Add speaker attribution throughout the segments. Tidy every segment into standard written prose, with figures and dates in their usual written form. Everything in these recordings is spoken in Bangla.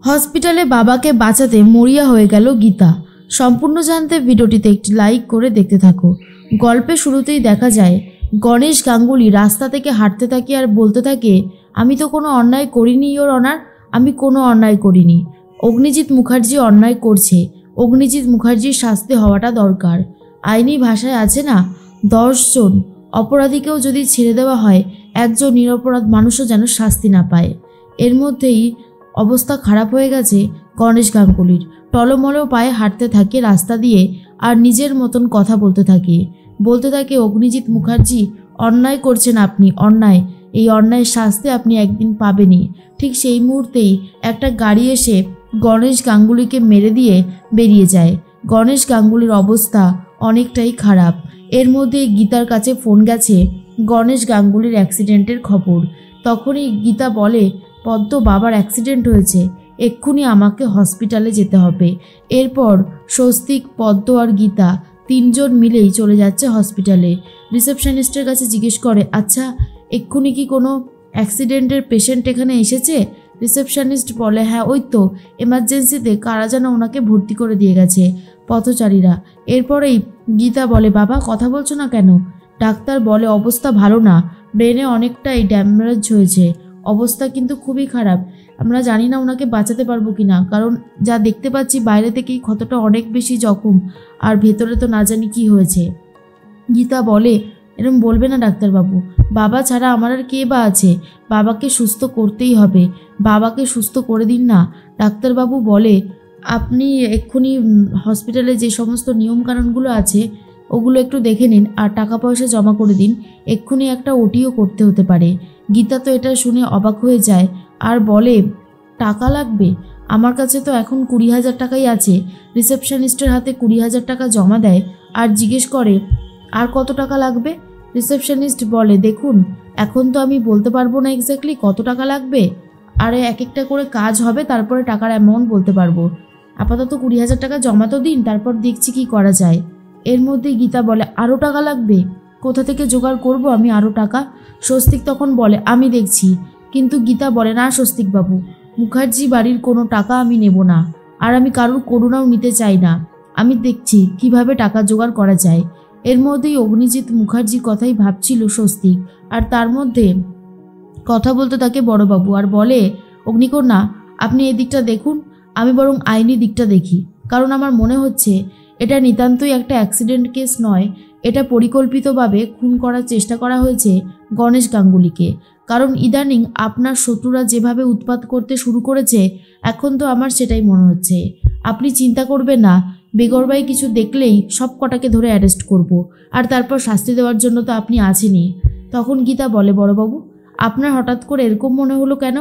Speaker 1: হসপিটালে বাবাকে বাঁচাতে মরিয়া হয়ে গেল গীতা। সম্পূর্ণ জানতে ভিডিওটিতে একটি লাইক করে দেখতে থাকো। গল্পের শুরুতেই দেখা যায় গণেশ গাঙ্গুলি রাস্তা থেকে হাঁটতে থাকে আর বলতে থাকে, আমি তো কোনো অন্যায় করিনি ইওর অনার, আমি কোনো অন্যায় করিনি। অগ্নিজিৎ মুখার্জি অন্যায় করছে, অগ্নিজিৎ মুখার্জির শাস্তি হওয়াটা দরকার। আইনি ভাষায় আছে না, 10 জন অপরাধীকেও যদি ছেড়ে দেওয়া হয়, একজন নিরপরাধ মানুষও যেন শাস্তি না পায়। এর মধ্যেই অবস্থা খারাপ হয়ে গেছে গণেশ গাঙ্গুলির। টলমল পায়ে হাঁটতে থাকে রাস্তা দিয়ে আর নিজের মতন কথা বলতে থাকে অগ্নিজিৎ মুখার্জি অন্যায় করছেন আপনি, অন্যায়, এই অন্যায়ের শাস্তি আপনি একদিন পাবেনই। ঠিক সেই মুহূর্তেই একটা গাড়ি এসে গণেশ গাঙ্গুলিকে মেরে দিয়ে বেরিয়ে যায়। গণেশ গাঙ্গুলির অবস্থা অনেকটাই খারাপ। এর মধ্যে গীতার কাছে ফোন গেছে গণেশ গাঙ্গুলির অ্যাক্সিডেন্টের খবর। তখনই গীতা বলে, পদ্ম বাবার অ্যাক্সিডেন্ট হয়েছে, এক্ষুনি আমাকে হসপিটালে যেতে হবে। এরপর স্বস্তিক, পদ্ম আর গীতা 3 জন মিলেই চলে যাচ্ছে হসপিটালে। রিসেপশনিস্টের কাছে জিজ্ঞেস করে, আচ্ছা এক্ষুনি কি কোনো অ্যাক্সিডেন্টের পেশেন্ট এখানে এসেছে? রিসেপশনিস্ট বলে, হ্যাঁ ওই তো এমার্জেন্সিতে কারা যেন ওনাকে ভর্তি করে দিয়ে গেছে পথচারীরা। এরপরেই গীতা বলে, বাবা কথা বলছো না কেন? ডাক্তার বলে, অবস্থা ভালো না, ব্রেনে অনেকটাই ড্যামেজ হয়েছে, অবস্থা কিন্তু খুবই খারাপ। আমরা জানি না ওনাকে বাঁচাতে পারবো কিনা, কারণ যা দেখতে পাচ্ছি বাইরে থেকেই ক্ষতটা অনেক বেশি জখম, আর ভেতরে তো না জানি কি হয়েছে। গীতা বলে, এরকম বলবে না ডাক্তারবাবু, বাবা ছাড়া আমার আর কে বা আছে? বাবাকে সুস্থ করতেই হবে, বাবাকে সুস্থ করে দিন না। ডাক্তারবাবু বলে, আপনি এক্ষুনি হসপিটালে যে সমস্ত নিয়মকানুনগুলো আছে ওগুলো একটু দেখে নিন আর টাকা পয়সা জমা করে দিন, এক্ষুনি একটা ওটিও করতে হতে পারে। গীতা তো এটা শুনে অবাক হয়ে যায় আর বলে, টাকা লাগবে? আমার কাছে তো এখন 20,000 টাকাই আছে। রিসেপশনিস্টের হাতে 20,000 টাকা জমা দেয় আর জিজ্ঞেস করে, আর কত টাকা লাগবে? রিসেপশনিস্ট বলে, দেখুন এখন তো আমি বলতে পারবো না এক্স্যাক্টলি কত টাকা লাগবে, আর এক একটা করে কাজ হবে, তারপরে টাকার অ্যামাউন্ট বলতে পারবো। আপাতত 20,000 টাকা জমা তো দিন, তারপর দেখছি কি করা যায়। এর মধ্যে গীতা বলে, আরও টাকা লাগবে? কোথা থেকে জোগাড় করব আমি আরও টাকা? স্বস্তিক তখন বলে, আমি দেখছি। কিন্তু গীতা বলে, না স্বস্তিকবাবু, মুখার্জি বাড়ির কোনো টাকা আমি নেব না, আর আমি কারোর করুণাও নিতে চাই না, আমি দেখছি কিভাবে টাকা জোগাড় করা যায়। এর মধ্যেই অগ্নিজিৎ মুখার্জির কথাই ভাবছিল স্বস্তিক, আর তার মধ্যে কথা বলতে থাকে বড়বাবু আর বলে, অগ্নিকন্যা আপনি এই দিকটা দেখুন, আমি বরং আইনি দিকটা দেখি, কারণ আমার মনে হচ্ছে এটা নিতান্তই একটা অ্যাক্সিডেন্ট কেস নয়, এটা পরিকল্পিতভাবে খুন করার চেষ্টা করা হয়েছে গণেশ গাঙ্গুলিকে। কারণ ইদানিং আপনার শত্রুরা যেভাবে উৎপাত করতে শুরু করেছে, এখন তো আমার সেটাই মনে হচ্ছে। আপনি চিন্তা করবেন না, বেগরবাই কিছু দেখলেই সব কটাকে ধরে অ্যারেস্ট করব, আর তারপর শাস্তি দেওয়ার জন্য তো আপনি আছেনই। তখন গীতা বলে, বড়বাবু আপনার হঠাৎ করে এরকম মনে হলো কেন?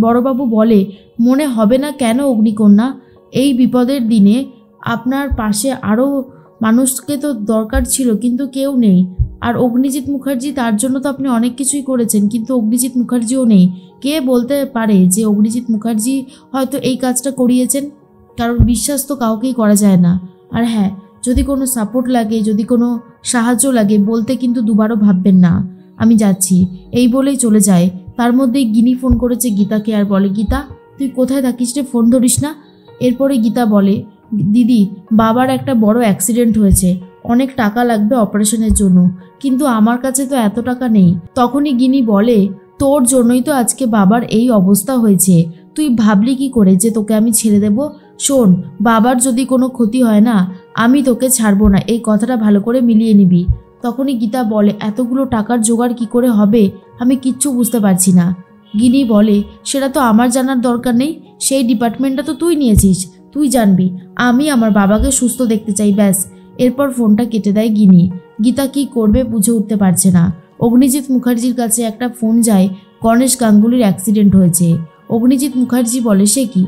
Speaker 1: বড়বাবু বলে, মনে হবে না কেন অগ্নিকন্যা, এই বিপদের দিনে আপনার পাশে আরও মানুষকে তো দরকার ছিল, কিন্তু কেউ নেই। আর অগ্নিজিৎ মুখার্জি, তার জন্য তো আপনি অনেক কিছুই করেছেন, কিন্তু অগ্নিজিৎ মুখার্জিও নেই। কে বলতে পারে যে অগ্নিজিৎ মুখার্জি হয়তো এই কাজটা করিয়েছেন? কারণ বিশ্বাস তো কাউকেই করা যায় না। আর হ্যাঁ, যদি কোনো সাপোর্ট লাগে, যদি কোনো সাহায্য লাগে, বলতে কিন্তু দুবারও ভাববেন না। আমি যাচ্ছি, এই বলেই চলে যায়। তার মধ্যেই গিনি ফোন করেছে গীতাকে আর বলে, গীতা তুই কোথায় থাকিস রে, ফোন ধরিস না? এরপরে গীতা বলে, দিদি বাবার একটা বড় অ্যাক্সিডেন্ট হয়েছে, অনেক টাকা লাগবে অপারেশনের জন্য, কিন্তু আমার কাছে তো এত টাকা নেই। তখনই গিনি বলে, তোর জন্যই তো আজকে বাবার এই অবস্থা হয়েছে, তুই ভাবলি কি করে যে তোকে আমি ছেড়ে দেব? শোন, বাবার যদি কোনো ক্ষতি হয় না, আমি তোকে ছাড়বো না, এই কথাটা ভালো করে মিলিয়ে নিবি। তখনই গীতা বলে, এতগুলো টাকার জোগাড় কি করে হবে, আমি কিচ্ছু বুঝতে পারছি না। গিনি বলে, সেটা তো আমার জানার দরকার নেই, সেই ডিপার্টমেন্টটা তো তুই নিয়েছিস, তুই জানবি। আমি আমার বাবাকে সুস্থ দেখতে চাই, ব্যাস। এরপর ফোনটা কেটে দেয় গিনি। গীতা কি করবে বুঝে উঠতে পারছে না। অগ্নিজিৎ মুখার্জির কাছে একটা ফোন যায়, গণেশ গাঙ্গুলির অ্যাক্সিডেন্ট হয়েছে। অগ্নিজিৎ মুখার্জি বলে, সে কি,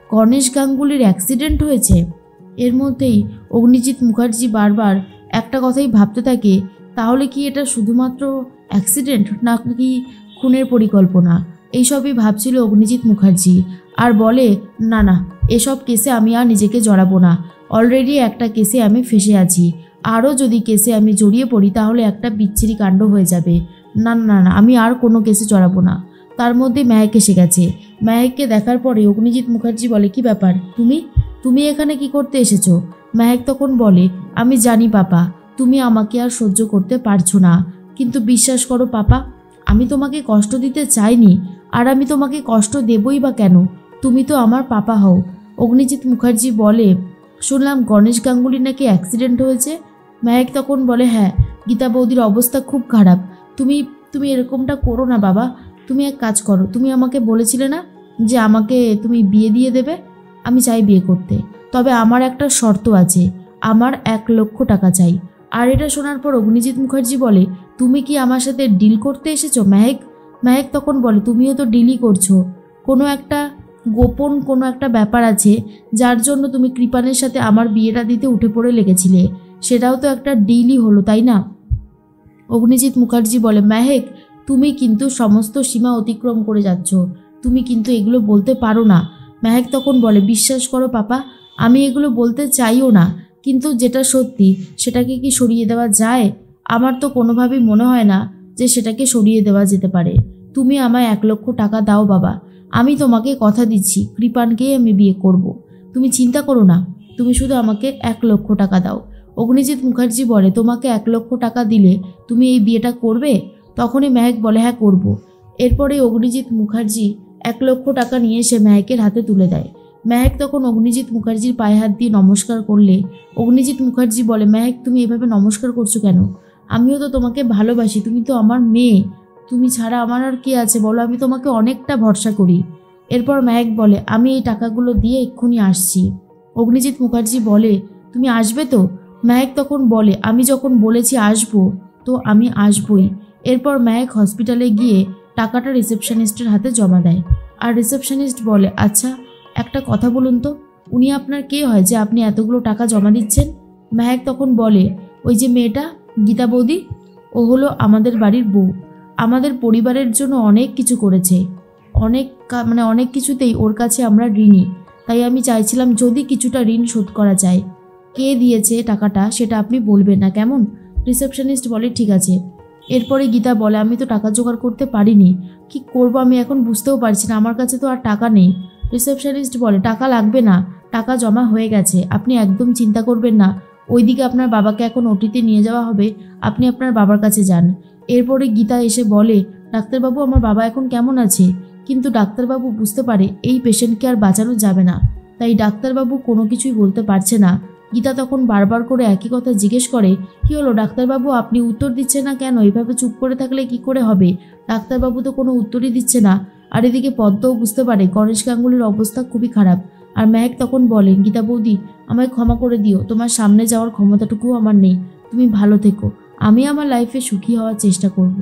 Speaker 1: গণেশ গাঙ্গুলির অ্যাক্সিডেন্ট হয়েছে? এর মধ্যেই অগ্নিজিৎ মুখার্জি বারবার একটা কথাই ভাবতে থাকে, তাহলে কি এটা শুধুমাত্র অ্যাক্সিডেন্ট নাকি খুনের পরিকল্পনা? এইসবই ভাবছিল অগ্নিজিৎ মুখার্জি আর বলে, না না, এসব কেসে আমি আর নিজেকে জড়াবো না, অলরেডি একটা কেসে আমি ফেসে আছি, আরও যদি কেসে আমি জড়িয়ে পড়ি তাহলে একটা বিচ্ছিরি কাণ্ড হয়ে যাবে। না না না, আমি আর কোনো কেসে জড়াবো না। তার মধ্যে মেহেক এসে গেছে। মেহেককে দেখার পরে অগ্নিজিৎ মুখার্জি বলে, কি ব্যাপার, তুমি এখানে কি করতে এসেছো? মেহেক তখন বলে, আমি জানি পাপা, তুমি আমাকে আর সহ্য করতে পারছো না, কিন্তু বিশ্বাস করো পাপা, আমি তোমাকে কষ্ট দিতে চাইনি, আর আমি তোমাকে কষ্ট দেবই বা কেন? তুমি তো আমার পাপা হও। অগ্নিজিৎ মুখার্জি বলে, শুনলাম গণেশ গাঙ্গুলির নাকি অ্যাক্সিডেন্ট হয়েছে। মেহেক তখন বলে, হ্যাঁ, গীতা বৌদির অবস্থা খুব খারাপ। তুমি এরকমটা করো না বাবা। তুমি এক কাজ করো, তুমি আমাকে বলেছিলে না যে আমাকে তুমি বিয়ে দিয়ে দেবে? আমি চাই বিয়ে করতে, তবে আমার একটা শর্ত আছে, আমার 1,00,000 টাকা চাই। আর এটা শোনার পর অগ্নিজিৎ মুখার্জি বলে, তুমি কি আমার সাথে ডিল করতে এসেছো মেহেক? মেহেক তখন বলে, তুমিও তো ডিলই করছো, কোনো একটা গোপন কোনো একটা ব্যাপার আছে যার জন্য তুমি কৃপানের সাথে আমার বিয়েটা দিতে উঠে পড়ে লেগেছিলে, সেটাও তো একটা ডিলই হলো, তাই না? অগ্নিজিৎ মুখার্জি বলে, মেহেক, তুমি কিন্তু সমস্ত সীমা অতিক্রম করে যাচ্ছ, তুমি কিন্তু এগুলো বলতে পারো না। মেহেক তখন বলে, বিশ্বাস করো পাপা, আমি এগুলো বলতে চাইও না, কিন্তু যেটা সত্যি সেটাকে কি সরিয়ে দেওয়া যায়? আমার তো কোনোভাবেই মনে হয় না যে সেটাকে সরিয়ে দেওয়া যেতে পারে। তুমি আমায় 1,00,000 টাকা দাও বাবা, আমি তোমাকে কথা দিচ্ছি কৃপানকেই আমি বিয়ে করব। তুমি চিন্তা করো না, তুমি শুধু আমাকে 1,00,000 টাকা দাও। অগ্নিজিৎ মুখার্জি বলে, তোমাকে 1,00,000 টাকা দিলে তুমি এই বিয়েটা করবে? তখনই মেহেক বলে, হ্যাঁ করব। এরপরে অগ্নিজিৎ মুখার্জি 1,00,000 টাকা নিয়ে এসে মেহেকের হাতে তুলে দেয়। মেহেক তখন অগ্নিজিৎ মুখার্জির পায়ে হাত দিয়ে নমস্কার করলে অগ্নিজিৎ মুখার্জি বলে, মেহেক, তুমি এভাবে নমস্কার করছো কেন? আমিও তো তোমাকে ভালোবাসি, তুমি তো আমার মেয়ে, তুমি ছাড়া আমার আর কে আছে বলো, আমি তোমাকে অনেকটা ভরসা করি। এরপর মেহেক বলে, আমি এই টাকাগুলো দিয়ে এক্ষুনি আসছি। অগ্নিজিৎ মুখার্জি বলে, তুমি আসবে তো? মেহেক তখন বলে, আমি যখন বলেছি আসবো তো আমি আসবই। এরপর মেহেক হসপিটালে গিয়ে টাকাটা রিসেপশনিস্টের হাতে জমা দেয়। আর রিসেপশনিস্ট বলে, আচ্ছা একটা কথা বলুন তো, উনি আপনার কে হয় যে আপনি এতগুলো টাকা জমা দিচ্ছেন? মেহেক তখন বলে, ওই যে মেয়েটা গীতা বৌদি, ও হলো আমাদের বাড়ির বউ, আমাদের পরিবারের জন্য অনেক কিছু করেছে, অনেক কিছুতেই ওর কাছে আমরা ঋণী, তাই আমি চাইছিলাম যদি কিছুটা ঋণ শোধ করা যায়। কে দিয়েছে টাকাটা সেটা আপনি বলবেন না, কেমন? রিসেপশনিস্ট বলে, ঠিক আছে। এরপরে গীতা বলে, আমি তো টাকা জোগাড় করতে পারিনি, কি করব আমি এখন বুঝতেও পারছি না, আমার কাছে তো আর টাকা নেই। রিসেপশনিস্ট বলে, টাকা লাগবে না, টাকা জমা হয়ে গেছে, আপনি একদম চিন্তা করবেন না। ওইদিকে আপনার বাবাকে এখন ওটিতে নিয়ে যাওয়া হবে, আপনি আপনার বাবার কাছে যান। এরপরে গীতা এসে বলে, ডাক্তারবাবু, আমার বাবা এখন কেমন আছে? কিন্তু ডাক্তারবাবু বুঝতে পারে এই পেশেন্টকে আর বাঁচানো যাবে না, তাই ডাক্তারবাবু কোনো কিছুই বলতে পারছে না। গীতা তখন বারবার করে একই কথা জিজ্ঞেস করে, কি হলো ডাক্তারবাবু, আপনি উত্তর দিচ্ছেন না কেন? এইভাবে চুপ করে থাকলে কি করে হবে? ডাক্তারবাবু তো কোনো উত্তরই দিচ্ছে না। আর এদিকে পদ্মও বুঝতে পারে গণেশ গাঙ্গুলির অবস্থা খুবই খারাপ। আর মেহেক তখন বলে, গীতা বৌদি, আমায় ক্ষমা করে দিও, তোমার সামনে যাওয়ার ক্ষমতাটুকুও আমার নেই, তুমি ভালো থেকো, আমি আমার লাইফে সুখী হওয়ার চেষ্টা করব।